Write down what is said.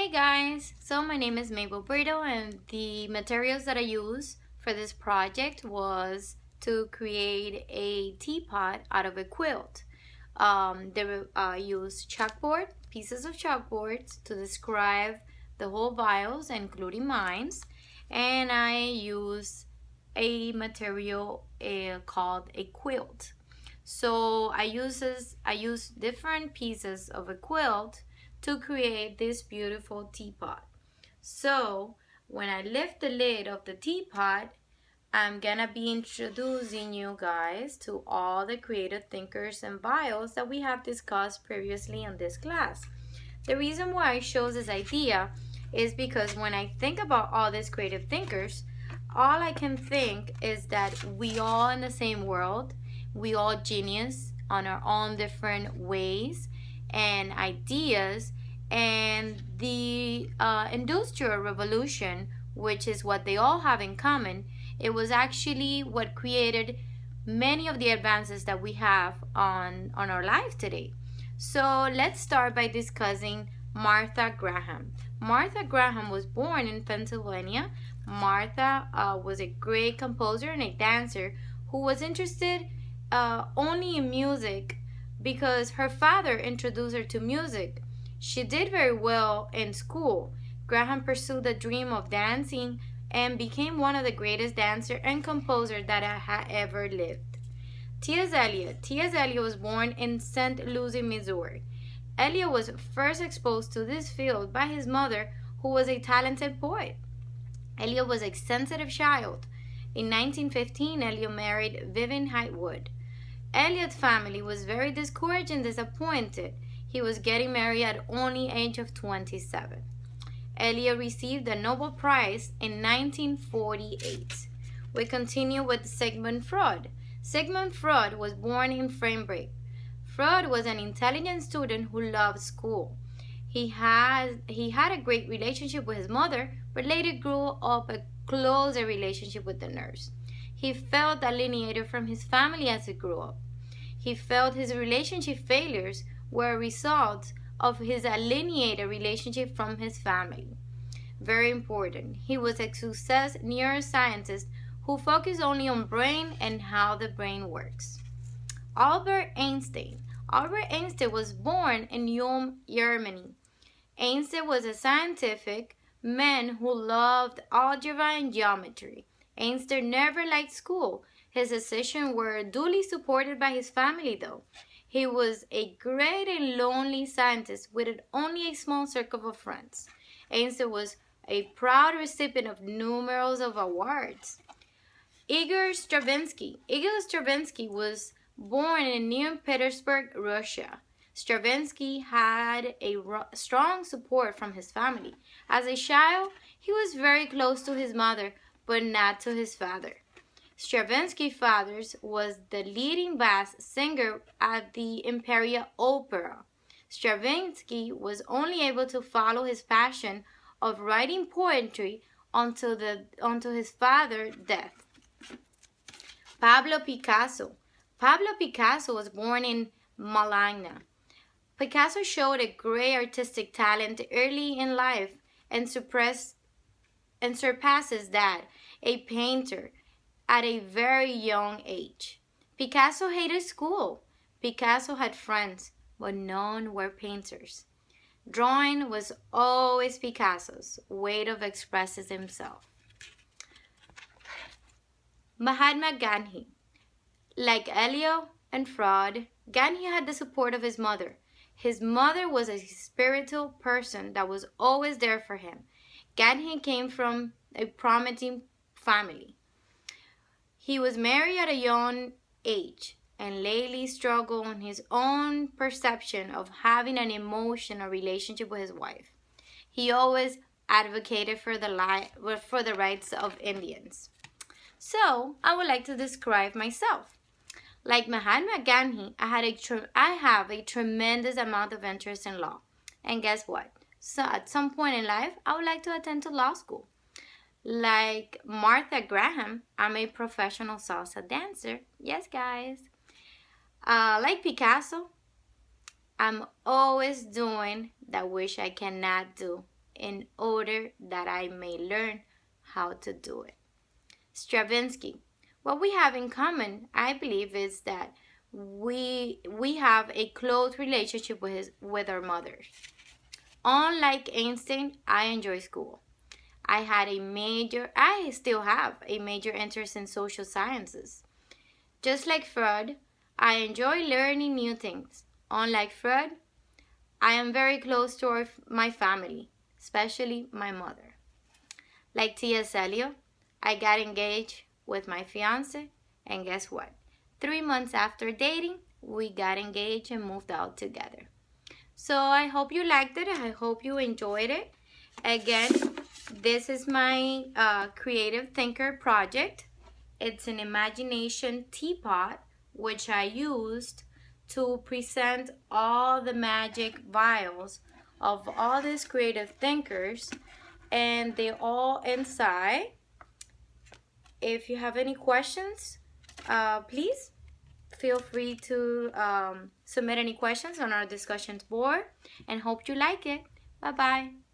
Hey guys, so my name is Mabel Brito and the materials that I used for this project was to create a teapot out of a quilt. I used chalkboard, pieces of chalkboards to describe the whole vials, including mines, and I used a material called a quilt. So I use different pieces of a quilt to create this beautiful teapot. So when I lift the lid of the teapot, I'm gonna be introducing you guys to all the creative thinkers and bios that we have discussed previously in this class. The reason why I chose this idea is because when I think about all these creative thinkers, all I can think is that we all in the same world, we all genius on our own different ways and ideas, and the industrial revolution, which is what they all have in common, it was actually what created many of the advances that we have on our life today. So let's start by discussing Martha Graham. Martha Graham was born in Pennsylvania. Martha was a great composer and a dancer who was interested only in music because her father introduced her to music. She did very well in school. Graham pursued the dream of dancing and became one of the greatest dancers and composers that had ever lived. T.S. Eliot. T.S. Eliot was born in St. Louis, Missouri. Eliot was first exposed to this field by his mother, who was a talented poet. Eliot was a sensitive child. In 1915, Eliot married Vivian Hightwood. Eliot's family was very discouraged and disappointed. He was getting married at only age of 27. Eliot received the Nobel Prize in 1948. We continue with Sigmund Freud. Sigmund Freud was born in Freiburg. Freud was an intelligent student who loved school. He had a great relationship with his mother, but later grew up a closer relationship with the nurse. He felt alienated from his family as he grew up. He felt his relationship failures were a result of his alienated relationship from his family. Very important. He was a success neuroscientist who focused only on brain and how the brain works. Albert Einstein. Albert Einstein was born in Ulm, Germany. Einstein was a scientific man who loved algebra and geometry. Einstein never liked school. His decisions were duly supported by his family, though. He was a great and lonely scientist with only a small circle of friends. Einstein was a proud recipient of numerous of awards. Igor Stravinsky. Igor Stravinsky was born in St. Petersburg, Russia. Stravinsky had a strong support from his family. As a child, he was very close to his mother, but not to his father. Stravinsky's father was the leading bass singer at the Imperial Opera. Stravinsky was only able to follow his passion of writing poetry until his father's death. Pablo Picasso. Pablo Picasso was born in Malagna. Picasso showed a great artistic talent early in life and surpasses that a painter at a very young age. Picasso hated school. Picasso had friends, but none were painters. Drawing was always Picasso's way of expressing himself. Mahatma Gandhi. Like Eliot and Freud, Gandhi had the support of his mother. His mother was a spiritual person that was always there for him. Gandhi came from a prominent family. He was married at a young age and lately struggled on his own perception of having an emotional relationship with his wife. He always advocated for the rights of Indians. So, I would like to describe myself. Like Mahatma Gandhi, I have a tremendous amount of interest in law. And guess what? So at some point in life, I would like to attend to law school. Like Martha Graham, I'm a professional salsa dancer. Yes, guys. Like Picasso, I'm always doing that which I cannot do in order that I may learn how to do it. Stravinsky. What we have in common, I believe, is that we have a close relationship with our mothers. Unlike Einstein, I enjoy school. I still have a major interest in social sciences. Just like Freud, I enjoy learning new things. Unlike Freud, I am very close to my family, especially my mother. Like T.S. Eliot, I got engaged with my fiance, and guess what? 3 months after dating, we got engaged and moved out together. So I hope you liked it. I hope you enjoyed it. Again, this is my Creative Thinker project. It's an imagination teapot which I used to present all the magic vials of all these creative thinkers, and they're all inside. If you have any questions, please feel free to submit any questions on our discussions board, and hope you like it. Bye bye.